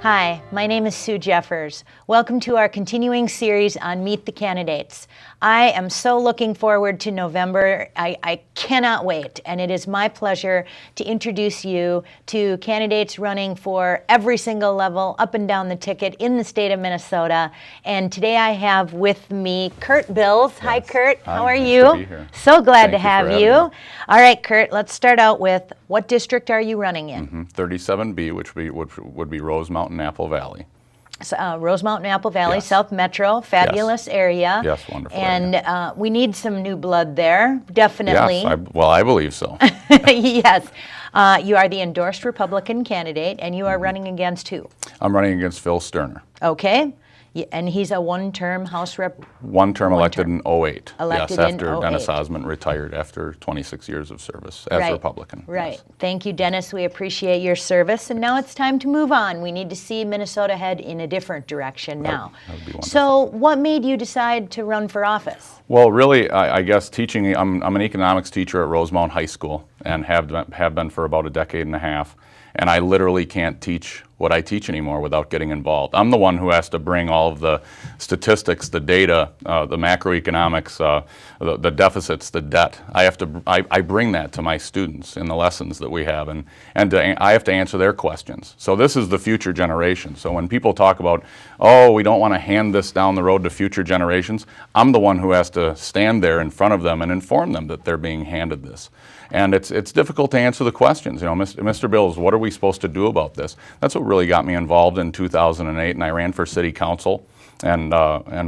Hi, my name is Sue Jeffers. Welcome to our continuing series on Meet the Candidates. I am so looking forward to November. I cannot wait, and it is my pleasure to introduce you to candidates running for every single level up and down the ticket in the state of Minnesota. And today I have with me Kurt Bills. Yes. Hi, Kurt. How are you? Nice to be here. So glad to have you. All right, Kurt, let's start out with what district are you running in? 37B, which would be Rosemount and Apple Valley. So, Rosemount and Apple Valley, Yes. South Metro, fabulous area. Yes, wonderful And we need some new blood there, definitely. Yes, I believe so. Yes. You are the endorsed Republican candidate, and you are running against who? I'm running against Phil Sterner. Okay. And he's a one-term House rep? One-term elected in 08. Elected yes, in after 08. Dennis Osmond retired after 26 years of service as Republican. Right. Yes. Thank you, Dennis. We appreciate your service. And now it's time to move on. We need to see Minnesota head in a different direction now. That would be wonderful. So what made you decide to run for office? Well, really, I guess teaching, I'm an economics teacher at Rosemount High School and have been for about a decade and a half. And I literally can't teach what I teach anymore without getting involved. I'm the one who has to bring all of the statistics, the data, the macroeconomics, the deficits, the debt. I bring that to my students in the lessons that we have, and I have to answer their questions. So this is the future generation. So when people talk about, oh, we don't want to hand this down the road to future generations, I'm the one who has to stand there in front of them and inform them that they're being handed this. And it's difficult to answer the questions. You know, Mr. Bills, what are we supposed to do about this? That's what really got me involved in 2008, and I ran for city council and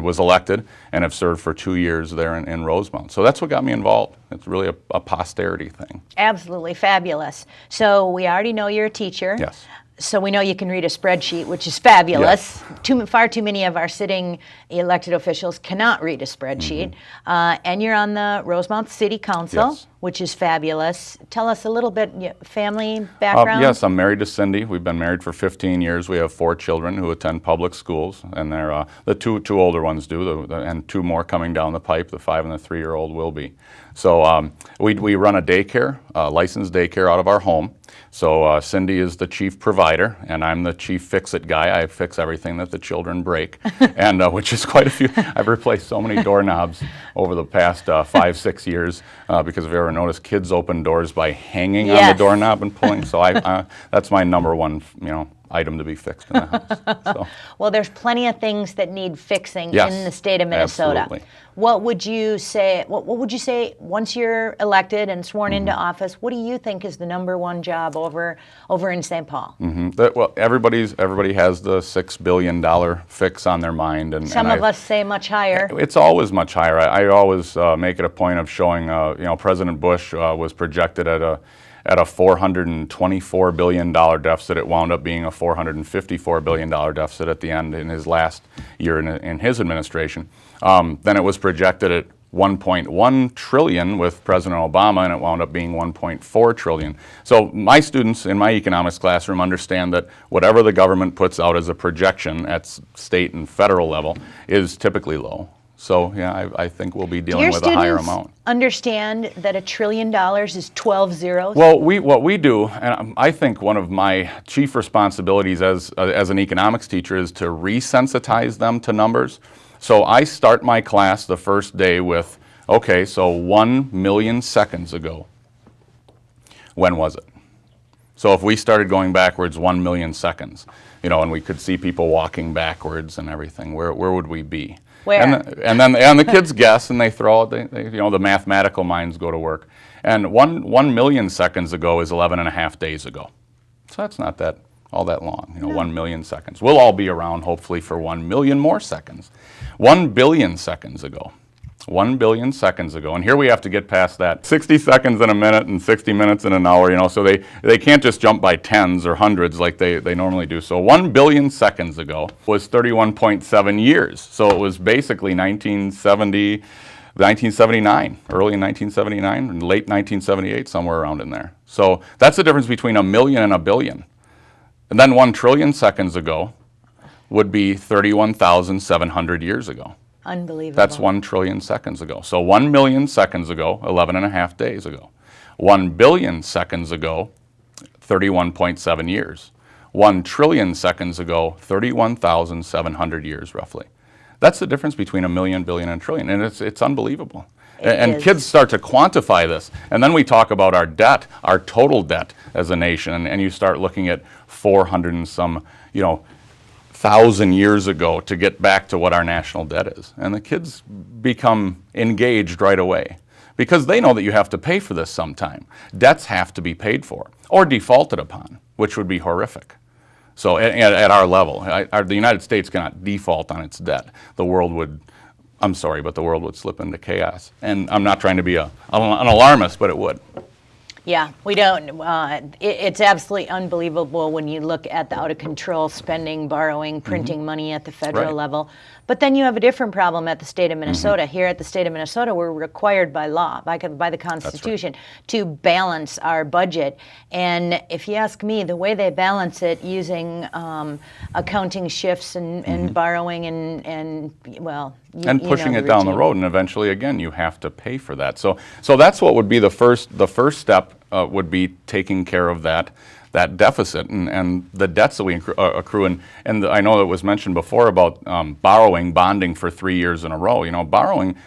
was elected and have served for 2 years there in Rosemount. So that's what got me involved. It's really a posterity thing. Absolutely fabulous. So we already know you're a teacher. Yes. So we know you can read a spreadsheet, which is fabulous. Yes. Far too many of our sitting elected officials cannot read a spreadsheet. And you're on the Rosemount City Council, Yes. which is fabulous. Tell us a little bit, family background. Yes, I'm married to Cindy. We've been married for 15 years. We have 4 children who attend public schools, and they're the two older ones do, and 2 more coming down the pipe. The 5 and the 3-year-old will be. So we run a daycare, licensed daycare out of our home. So Cindy is the chief provider, and I'm the chief fix-it guy. I fix everything that the children break, and which is quite a few. I've replaced so many doorknobs over the past 5-6 years because if you ever noticed, kids open doors by hanging on the doorknob and pulling. So that's my number one, item to be fixed in the house. So. Well, there's plenty of things that need fixing Yes, in the state of Minnesota. Absolutely. What would you say? What would you say once you're elected and sworn into office? What do you think is the number one job over in St. Paul? Well, everybody has the $6 billion fix on their mind, and some of us say much higher. It's always much higher. I always make it a point of showing. President Bush was projected at a $424 billion deficit. It wound up being a $454 billion deficit at the end in his last year in his administration. Then it was projected at 1.1 trillion with President Obama, and it wound up being 1.4 trillion. So my students in my economics classroom understand that whatever the government puts out as a projection at state and federal level is typically low. So yeah, I think we'll be dealing with a higher amount. Understand that $1 trillion is 12 zeros? Well, what we do, and I think one of my chief responsibilities as an economics teacher is to resensitize them to numbers. So I start my class the first day with, okay, so 1 million seconds ago, when was it? So if we started going backwards 1 million seconds, and we could see people walking backwards and everything, where would we be? Where? And then the kids guess, and they throw it. The mathematical minds go to work. And 1 million seconds ago is 11 and a half days ago. So that's not all that long. 1 million seconds. We'll all be around hopefully for 1 million more seconds. 1 billion seconds ago. 1 billion seconds ago, and here we have to get past that 60 seconds in a minute and 60 minutes in an hour, so they can't just jump by tens or hundreds like they normally do. So 1 billion seconds ago was 31.7 years. So it was basically 1979, early in 1979, and late 1978, somewhere around in there. So that's the difference between a million and a billion. And then 1 trillion seconds ago would be 31,700 years ago. Unbelievable. That's 1 trillion seconds ago. So 1 million seconds ago, 11 and a half days ago. 1 billion seconds ago, 31.7 years. 1 trillion seconds ago, 31,700 years roughly. That's the difference between a million, billion, and trillion, and it's unbelievable. And kids start to quantify this. And then we talk about our debt, our total debt as a nation, and you start looking at 400 and some, 1,000 years ago to get back to what our national debt is. And the kids become engaged right away because they know that you have to pay for this sometime. Debts have to be paid for or defaulted upon, which would be horrific. So at our level, the United States cannot default on its debt. The world would, I'm sorry, but the world would slip into chaos. And I'm not trying to be an alarmist, but it would. Yeah, we don't. It's absolutely unbelievable when you look at the out-of-control spending, borrowing, printing money at the federal level. But then you have a different problem at the state of Minnesota. Here at the state of Minnesota, we're required by law, by the Constitution, to balance our budget. And if you ask me, the way they balance it using accounting shifts and borrowing and pushing it down the road, and eventually, again, you have to pay for that. So that's what would be the first step. Would be taking care of that deficit and the debts that we accrue. And I know it was mentioned before about bonding for 3 years in a row.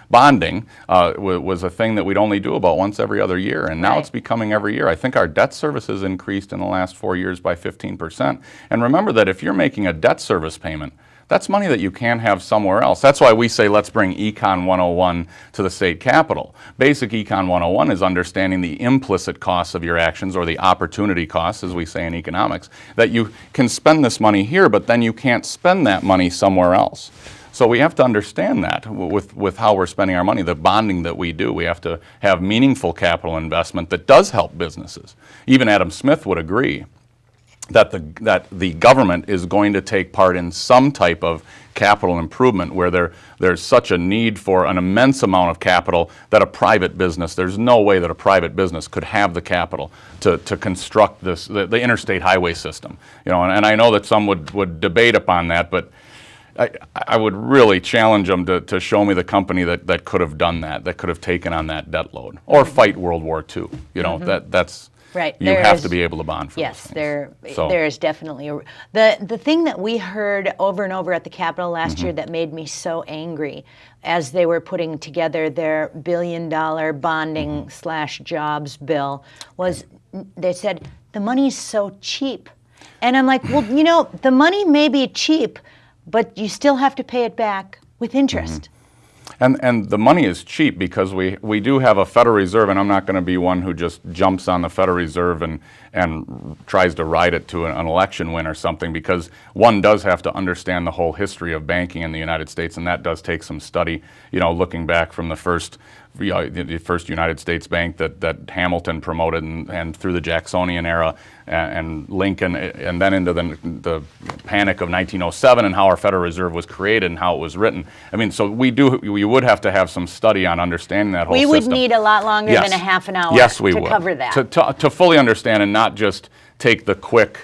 Bonding was a thing that we'd only do about once every other year, and now it's becoming every year. I think our debt service has increased in the last 4 years by 15%. And remember that if you're making a debt service payment, that's money that you can have somewhere else. That's why we say let's bring Econ 101 to the state capitol. Basic Econ 101 is understanding the implicit costs of your actions, or the opportunity costs, as we say in economics, that you can spend this money here, but then you can't spend that money somewhere else. So we have to understand that with how we're spending our money, the bonding that we do. We have to have meaningful capital investment that does help businesses. Even Adam Smith would agree that the government is going to take part in some type of capital improvement where there's such a need for an immense amount of capital that a private business, there's no way that a private business could have the capital to construct the interstate highway system. And I know that some would debate upon that, but I would really challenge them to show me the company that could have done that could have taken on that debt load, or fight World War II. That's right. You have to be able to bond for yes, those things. There is definitely the thing that we heard over and over at the Capitol last year that made me so angry as they were putting together their $1 billion bonding / jobs bill was they said the money's so cheap. And I'm like, well, the money may be cheap, but you still have to pay it back with interest. And the money is cheap because we do have a Federal Reserve, and I'm not going to be one who just jumps on the Federal Reserve and tries to ride it to an election win or something, because one does have to understand the whole history of banking in the United States, and that does take some study, looking back from the first United States bank that Hamilton promoted and through the Jacksonian era and Lincoln, and then into the panic of 1907 and how our Federal Reserve was created and how it was written. I mean, so we would have to have some study on understanding that whole system. We would need a lot longer than a half an hour to cover that. To fully understand and not just take the quick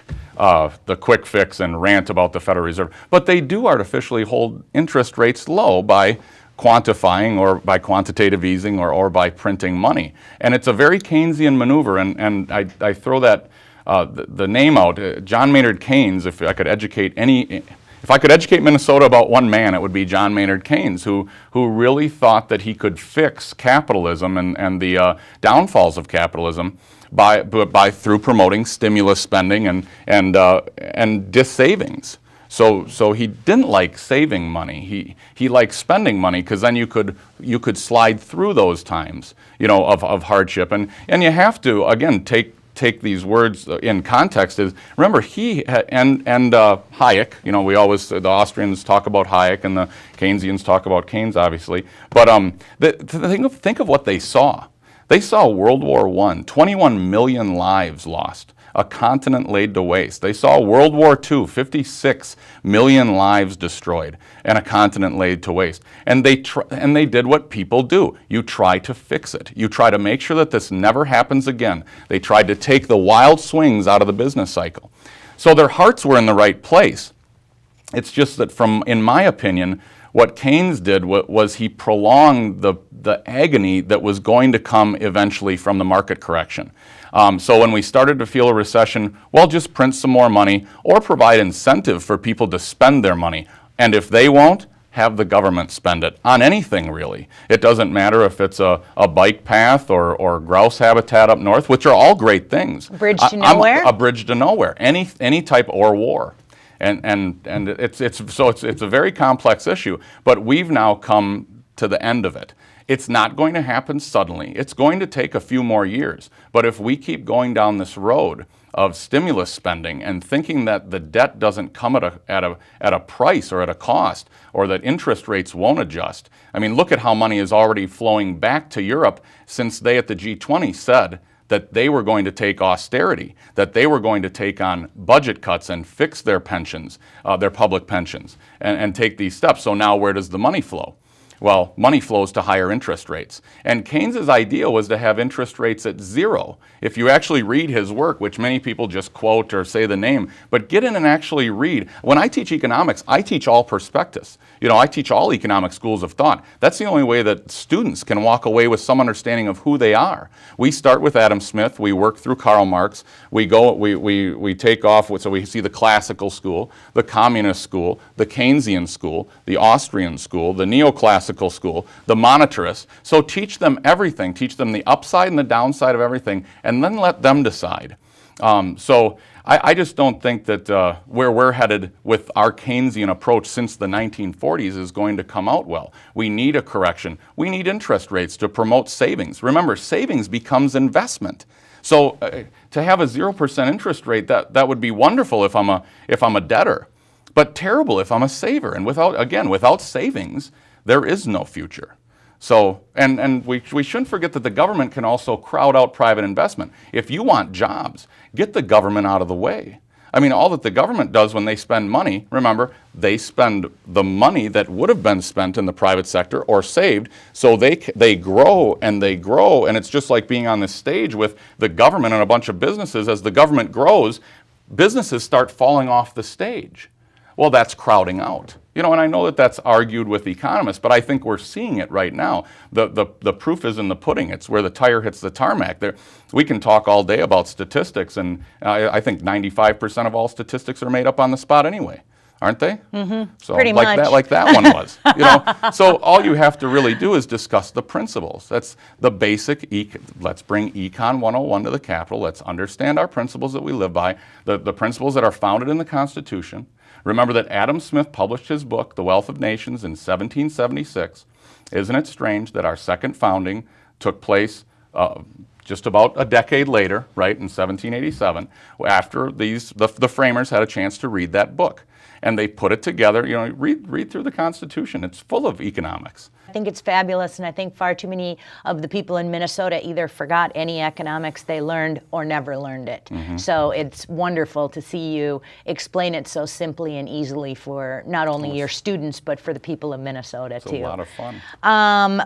fix and rant about the Federal Reserve. But they do artificially hold interest rates low by quantifying or by quantitative easing or by printing money. And it's a very Keynesian maneuver, and I throw that the name out, John Maynard Keynes. If I could educate Minnesota about one man, it would be John Maynard Keynes, who really thought that he could fix capitalism and the downfalls of capitalism by through promoting stimulus spending and dis-savings. So he didn't like saving money. He liked spending money because then you could slide through those times, of hardship. And you have to, again, take these words in context. Is remember he and Hayek. We always, the Austrians talk about Hayek and the Keynesians talk about Keynes, obviously. But think of what they saw. They saw World War I, 21 million lives lost, a continent laid to waste. They saw World War II, 56 million lives destroyed, and a continent laid to waste. And they did what people do. You try to fix it. You try to make sure that this never happens again. They tried to take the wild swings out of the business cycle. So their hearts were in the right place. It's just that in my opinion, what Keynes did was he prolonged the agony that was going to come eventually from the market correction. So when we started to feel a recession, well, just print some more money or provide incentive for people to spend their money. And if they won't, have the government spend it on anything, really. It doesn't matter if it's a bike path or grouse habitat up north, which are all great things. Bridge to nowhere? A bridge to nowhere. Any type, or war. And it's a very complex issue, but we've now come to the end of it. It's not going to happen suddenly. It's going to take a few more years. But if we keep going down this road of stimulus spending and thinking that the debt doesn't come at a price or at a cost, or that interest rates won't adjust. I mean, look at how money is already flowing back to Europe since they at the G20 said that they were going to take austerity, that they were going to take on budget cuts and fix their pensions, their public pensions, and take these steps. So now where does the money flow? Well, money flows to higher interest rates. And Keynes's idea was to have interest rates at zero. If you actually read his work, which many people just quote or say the name, but get in and actually read. When I teach economics, I teach all perspectives. You know, I teach all economic schools of thought. That's the only way that students can walk away with some understanding of who they are. We start with Adam Smith, we work through Karl Marx, we take off, so we see the classical school, the communist school, the Keynesian school, the Austrian school, the neoclassical school, the monetarist. So teach them everything, teach them the upside and the downside of everything, and then let them decide. So I just don't think that where we're headed with our Keynesian approach since the 1940s is going to come out well. We need a correction. We need interest rates to promote savings. Remember, savings becomes investment. So to have a 0% interest rate, that would be wonderful if I'm a debtor, but terrible if I'm a saver. And without savings, there is no future. So, and we shouldn't forget that the government can also crowd out private investment. If you want jobs, get the government out of the way. I mean, all that the government does when they spend money, remember, they spend the money that would have been spent in the private sector or saved, so they grow and they grow, and it's just like being on this stage with the government and a bunch of businesses. As the government grows, businesses start falling off the stage. Well, that's crowding out. You know, and I know that that's argued with economists, but I think we're seeing it right now. The proof is in the pudding. It's where the tire hits the tarmac. We can talk all day about statistics, and I think 95% of all statistics are made up on the spot anyway, aren't they? Mm-hmm. So pretty much. Like that one was. You know, so all you have to really do is discuss the principles. That's the basic. Let's bring Econ 101 to the Capitol. Let's understand our principles that we live by, the principles that are founded in the Constitution. Remember that Adam Smith published his book, The Wealth of Nations, in 1776. Isn't it strange that our second founding took place just about a decade later, right, in 1787, after the framers had a chance to read that book. And they put it together. You know, read through the Constitution. It's full of economics. I think it's fabulous, and I think far too many of the people in Minnesota either forgot any economics they learned or never learned it. Mm-hmm. So it's wonderful to see you explain it so simply and easily for not only your students, but for the people of Minnesota, too. It's a lot of fun.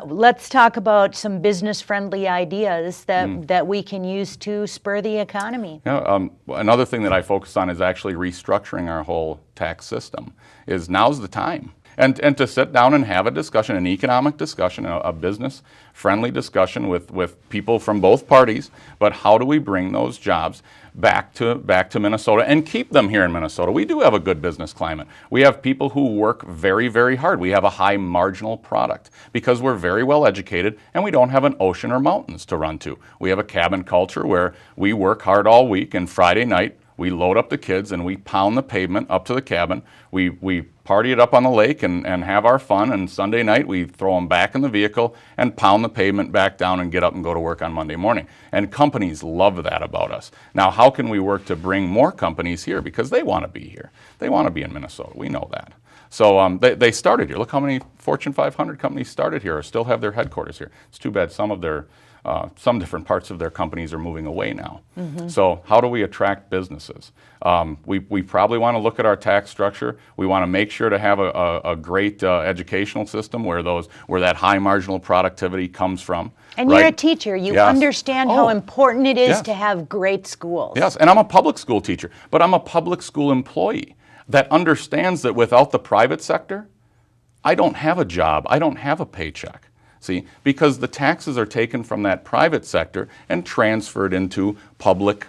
Let's talk about some business-friendly ideas that we can use to spur the economy. Yeah, another thing that I focus on is actually restructuring our whole tax system. Now's the time. And to sit down and have a discussion, an economic discussion, a business-friendly discussion with people from both parties, but how do we bring those jobs back to Minnesota and keep them here in Minnesota? We do have a good business climate. We have people who work very, very hard. We have a high marginal product because we're very well educated and we don't have an ocean or mountains to run to. We have a cabin culture where we work hard all week, and Friday night we load up the kids and we pound the pavement up to the cabin. We party it up on the lake and have our fun, and Sunday night we throw them back in the vehicle and pound the pavement back down and get up and go to work on Monday morning. And companies love that about us. Now, how can we work to bring more companies here? Because they want to be here. They want to be in Minnesota. We know that. So they started here. Look how many Fortune 500 companies started here or still have their headquarters here. It's too bad some different parts of their companies are moving away now. Mm-hmm. So how do we attract businesses? We probably want to look at our tax structure. We want to make sure to have a great educational system where that high marginal productivity comes from. And right? You're a teacher. You understand how important it is to have great schools. Yes, and I'm a public school teacher, but I'm a public school employee that understands that without the private sector, I don't have a job. I don't have a paycheck. See, because the taxes are taken from that private sector and transferred into public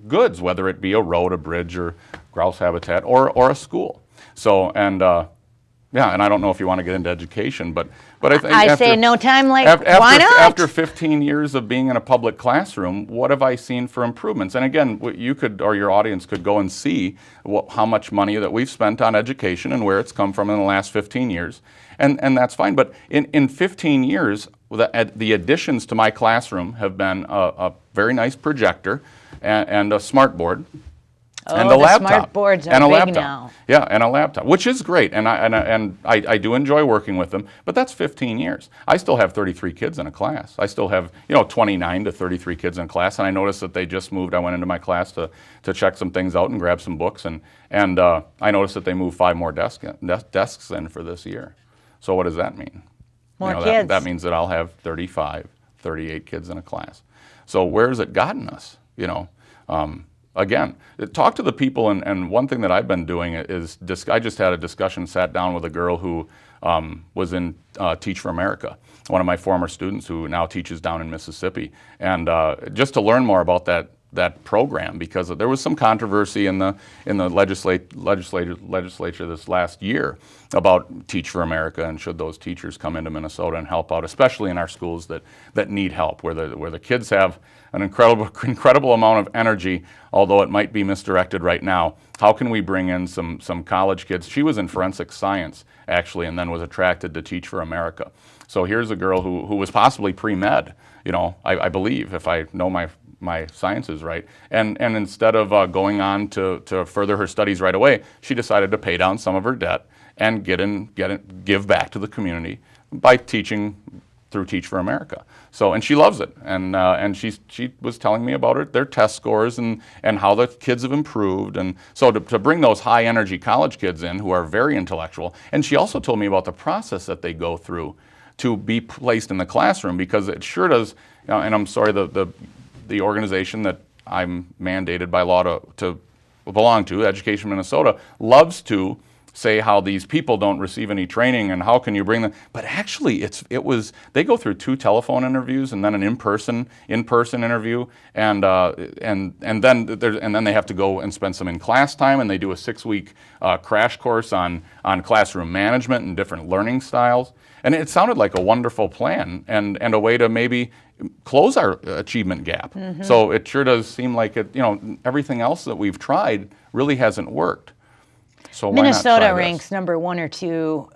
goods, whether it be a road, a bridge, or grouse habitat, or a school. So, and yeah, and I don't know if you want to get into education, but I think I say no time like, why not? After 15 years of being in a public classroom, what have I seen for improvements? And again, you could, or your audience could go and see how much money that we've spent on education and where it's come from in the last 15 years, and that's fine. But in 15 years, the additions to my classroom have been a very nice projector and a smart board. And a laptop. Smart boards are and a big laptop. now. Yeah, and a laptop, which is great, and I do enjoy working with them. But that's 15 years. I still have 33 kids in a class. I still have 29 to 33 kids in a class, and I noticed that they just moved. I went into my class to check some things out and grab some books, and I noticed that they moved 5 more desks in for this year. So what does that mean? More kids. That means that I'll have 35, 38 kids in a class. So where has it gotten us? Again, talk to the people, and one thing that I've been doing is, I just had a discussion, sat down with a girl who was in Teach for America, one of my former students who now teaches down in Mississippi, and just to learn more about that program, because there was some controversy in the legislature this last year about Teach for America, and should those teachers come into Minnesota and help out, especially in our schools that need help, where the kids have an incredible amount of energy, although it might be misdirected right now. How can we bring in some college kids? She was in forensic science, actually, and then was attracted to Teach for America. So here's a girl who was possibly pre-med, I believe, if I know my sciences right. And instead of going on to further her studies right away, she decided to pay down some of her debt and give back to the community by teaching through Teach for America. So, and she loves it, and she was telling me about their test scores and how the kids have improved, and so to bring those high energy college kids in who are very intellectual, and she also told me about the process that they go through to be placed in the classroom, because it sure does, and I'm sorry, the organization that I'm mandated by law to belong to, Education Minnesota, loves to say how these people don't receive any training and how can you bring them, but actually they go through 2 telephone interviews and then an in-person interview, and then they have to go and spend some in-class time, and they do a 6-week crash course on classroom management and different learning styles. And it sounded like a wonderful plan and a way to maybe close our achievement gap. Mm-hmm. So it sure does seem like everything else that we've tried really hasn't worked. So Minnesota ranks number 1 or 2,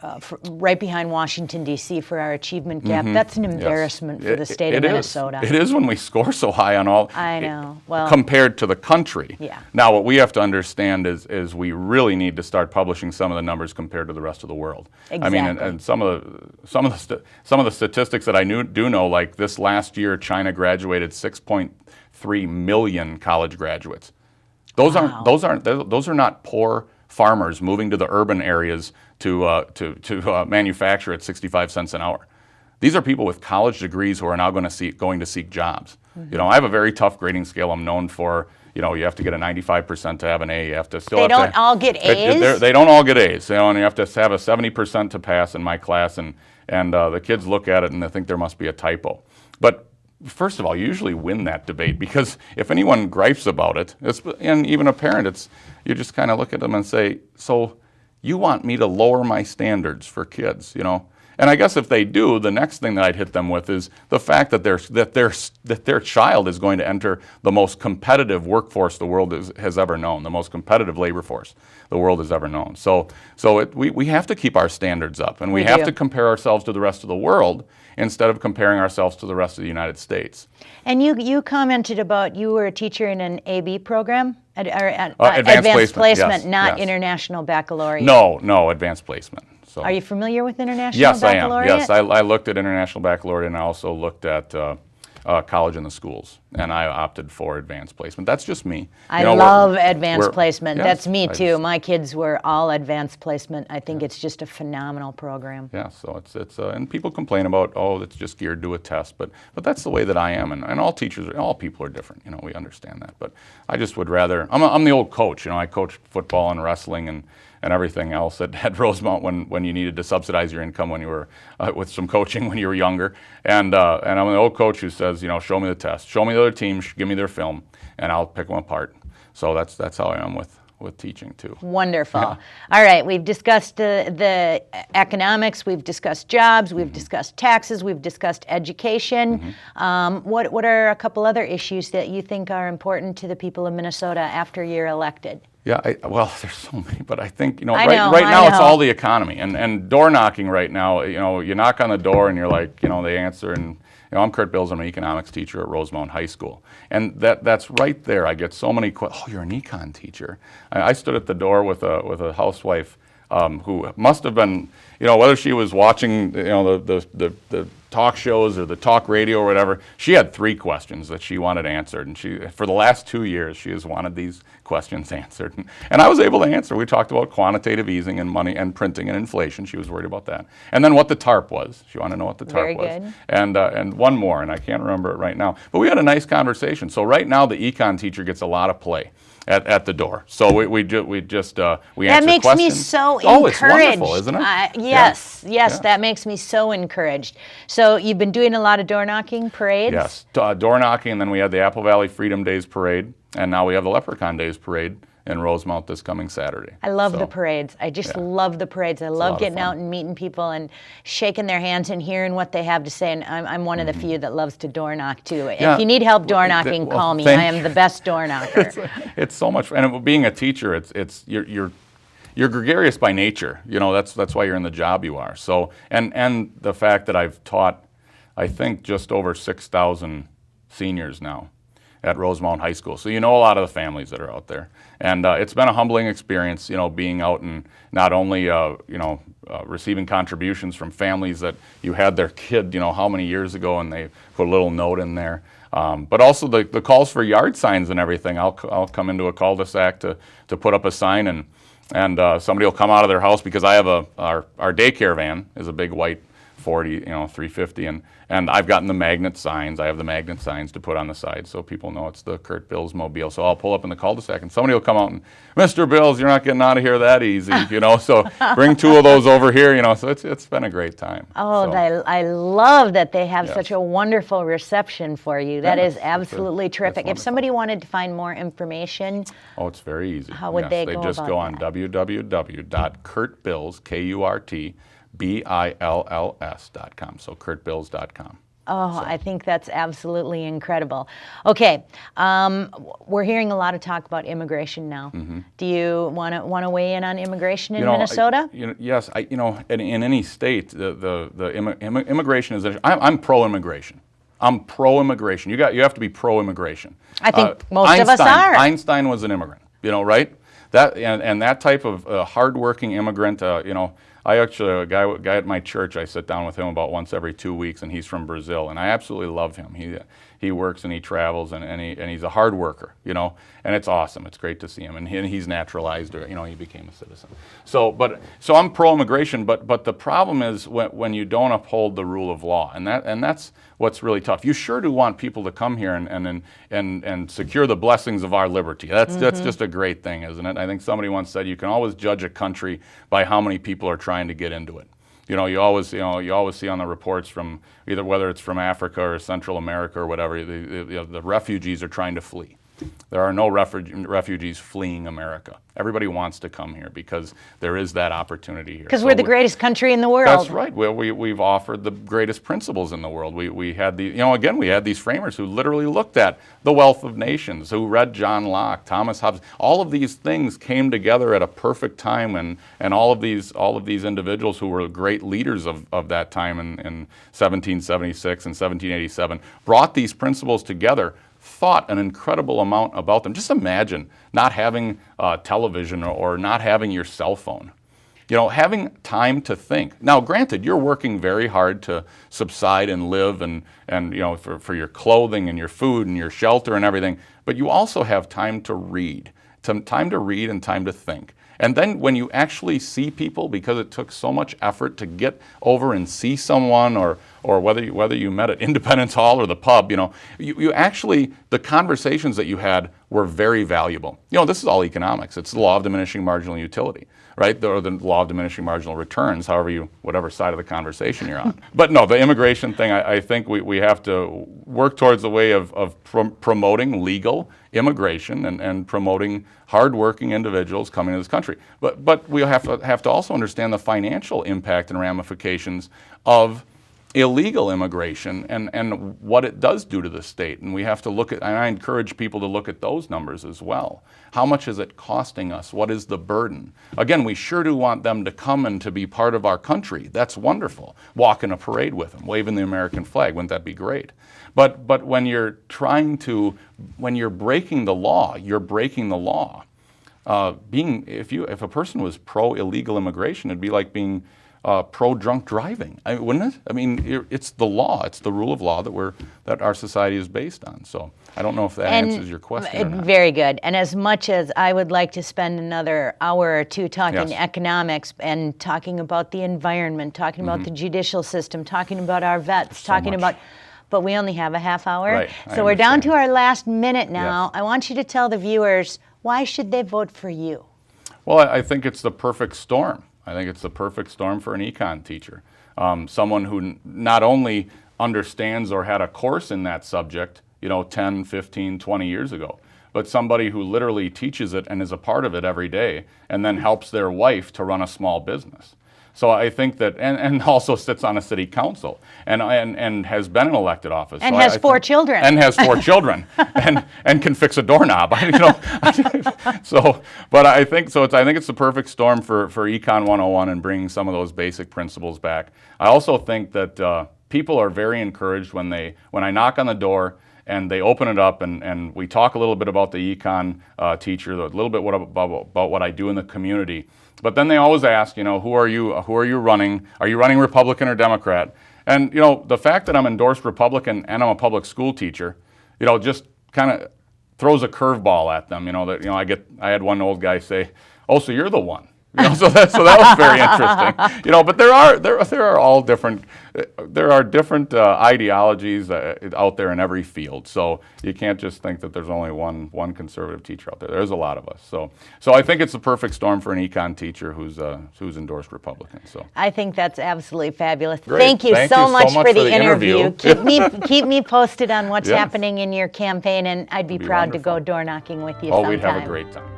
right behind Washington, D.C. for our achievement gap. Mm-hmm. That's an embarrassment for the state of Minnesota. It is when we score so high on all. I know. Well, compared to the country. Yeah. Now, what we have to understand is we really need to start publishing some of the numbers compared to the rest of the world. Exactly. I mean, and some of the statistics that I do know, like this last year, China graduated 6.3 million college graduates. Those are not poor farmers moving to the urban areas to manufacture at 65 cents an hour. These are people with college degrees who are now going to seek jobs. Mm-hmm. I have a very tough grading scale. I'm known for, you have to get a 95% to have an A. You have to still. They don't all get A's? They don't all get A's. And you have to have a 70% to pass in my class, and the kids look at it and they think there must be a typo. But first of all, you usually win that debate, because if anyone gripes about it, and even a parent, you just kind of look at them and say, so you want me to lower my standards for kids, And I guess if they do, the next thing that I'd hit them with is the fact that their child is going to enter the most competitive workforce the world has ever known, the most competitive labor force the world has ever known. So we have to keep our standards up, and we have to compare ourselves to the rest of the world instead of comparing ourselves to the rest of the United States. And you commented about you were a teacher in an AB program? Advanced placement, yes, not international baccalaureate. No, advanced placement. So, are you familiar with international baccalaureate? Yes, I am. Yes, I looked at international baccalaureate, and I also looked at college in the schools. and I opted for advanced placement. That's just me. I love advanced placement. Yes, That's me too. My kids were all advanced placement. I think it's just a phenomenal program. Yeah, so it's and people complain about, oh, it's just geared to a test, but that's the way that I am, and all teachers, all people are different. You know, we understand that, but I just would rather. I'm the old coach. You know, I coached football and wrestling and everything else at Rosemount when you needed to subsidize your income when you were with some coaching when you were younger. And I'm an old coach who says, you know, show me the test, show me the other teams, give me their film, and I'll pick them apart. So that's how I am with teaching too. Wonderful. Yeah. All right, we've discussed the economics, we've discussed jobs, we've discussed taxes, we've discussed education. What are a couple other issues that you think are important to the people of Minnesota after you're elected? Yeah, well, there's so many, but I think, you know, right now it's all the economy and door knocking right now. You know, you knock on the door and you're like, you know, they answer, and you know, I'm Kurt Bills. I'm an economics teacher at Rosemount High School, and that's right there. I get so many questions. Oh, you're an econ teacher. I stood at the door with a housewife who must have been, you know, whether she was watching, you know, the talk shows or the talk radio or whatever. She had 3 questions that she wanted answered, and for the last 2 years she has wanted these questions answered, and I was able to answer. We talked about quantitative easing and money and printing and inflation. She was worried about that, and then what the TARP was. She wanted to know what the TARP was. Good. And one more, and I can't remember it right now, but we had a nice conversation. So right now the econ teacher gets a lot of play at the door. So we answer questions. That makes me so encouraged. Oh, it's wonderful, isn't it? Yes, that makes me so encouraged. So you've been doing a lot of door knocking, parades? Yes, door knocking, and then we had the Apple Valley Freedom Days Parade, and now we have the Leprechaun Days Parade in Rosemount this coming Saturday. I love the parades. I just love the parades. I love getting out and meeting people and shaking their hands and hearing what they have to say. And I'm one of the few that loves to door knock too. Yeah. If you need help door knocking, call me. I am the best door knocker. It's so much fun. And being a teacher, you're gregarious by nature. You know, that's why you're in the job you are. So and the fact that I've taught, I think, just over 6,000 seniors now at Rosemount High School. So you know a lot of the families that are out there. And it's been a humbling experience, you know, being out and not only, receiving contributions from families that you had their kid, you know, how many years ago, and they put a little note in there. But also the calls for yard signs and everything. I'll come into a cul-de-sac to put up a sign, and somebody will come out of their house because I have our daycare van is a big white 40, 350, and I've gotten the magnet signs. I have the magnet signs to put on the side so people know it's the Kurt Bills mobile. So I'll pull up in the cul-de-sac and somebody will come out and, Mr. Bills, you're not getting out of here that easy, you know. So bring 2 of those over here, you know. So it's been a great time. Oh, so, I love that they have such a wonderful reception for you. That is absolutely terrific. If somebody wanted to find more information, it's very easy. How would they go about that? They just go on www.kurtbills, KURTBILLS.com. So kurtbills.com. I think that's absolutely incredible. Okay, we're hearing a lot of talk about immigration now. Do you want to weigh in on immigration in Minnesota? Yes, in any state, the immigration is. I'm pro-immigration. I'm pro-immigration. You have to be pro-immigration. I think most of us are. Einstein was an immigrant. You know, right? That and that type of hardworking immigrant. I actually, a guy at my church, I sit down with him about once every 2 weeks, and he's from Brazil, and I absolutely love him. He works and he travels, and he's a hard worker, you know, and it's awesome. It's great to see him, and he's naturalized, or he became a citizen. So I'm pro-immigration, but the problem is when you don't uphold the rule of law, and that's what's really tough. You sure do want people to come here and secure the blessings of our liberty. That's just a great thing, isn't it? I think somebody once said you can always judge a country by how many people are trying to get into it. You always see on the reports from either whether it's from Africa or Central America or whatever, the refugees are trying to flee. There are no refugees fleeing America. Everybody wants to come here because there is that opportunity here. Because we're the greatest country in the world. That's right. We've offered the greatest principles in the world. We had we had these framers who literally looked at the wealth of nations, who read John Locke, Thomas Hobbes. All of these things came together at a perfect time, and all of these individuals who were great leaders of that time in 1776 and 1787 brought these principles together, thought an incredible amount about them. Just imagine not having television or not having your cell phone. You know, having time to think. Now, granted, you're working very hard to subside and live and you know, for your clothing and your food and your shelter and everything, but you also have time to read, time to read and time to think. And then when you actually see people, because it took so much effort to get over and see someone, or whether you met at Independence Hall or the pub, you know, you actually, the conversations that you had were very valuable. You know, this is all economics. It's the law of diminishing marginal utility, right? Or the law of diminishing marginal returns, whatever side of the conversation you're on. But no, the immigration thing, I think we have to work towards the way of promoting legal immigration and promoting hardworking individuals coming to this country. But we have to also understand the financial impact and ramifications of illegal immigration and what it does do to the state. And we have to look at, and I encourage people to look at those numbers as well. How much is it costing us? What is the burden? Again, we sure do want them to come and to be part of our country. That's wonderful. Walk in a parade with them, waving the American flag. Wouldn't that be great? But when you're breaking the law, you're breaking the law. If a person was pro-illegal immigration, it'd be like being pro-drunk driving, wouldn't it? I mean, it's the law. It's the rule of law that our society is based on. So I don't know if that answers your question or not. Very good. And as much as I would like to spend another hour or two talking economics and talking about the environment, talking about the judicial system, talking about our vets, but we only have a half hour. Right, so we're down to our last minute now. Yes. I want you to tell the viewers, why should they vote for you? Well, I think it's the perfect storm. I think it's the perfect storm for an econ teacher. Someone who not only understands or had a course in that subject, 10, 15, 20 years ago, but somebody who literally teaches it and is a part of it every day and then helps their wife to run a small business. So I think that, and also sits on a city council and has been in elected office. And has four children. And has 4 children and can fix a doorknob. But I think it's the perfect storm for Econ 101 and bringing some of those basic principles back. I also think that people are very encouraged when I knock on the door and they open it up and we talk a little bit about the econ teacher, a little bit about what I do in the community. But then they always ask, who are you running? Are you running Republican or Democrat? And, the fact that I'm endorsed Republican and I'm a public school teacher, just kind of throws a curveball at them, I had one old guy say, "Oh, so you're the one." So that was very interesting. But there are different ideologies out there in every field. So you can't just think that there's only one conservative teacher out there. There's a lot of us. So I think it's the perfect storm for an econ teacher who's endorsed Republican. So I think that's absolutely fabulous. Great. Thank you so much for the interview. Keep me posted on what's happening in your campaign, and I'd be proud to go door knocking with you sometime. Oh, we'd have a great time.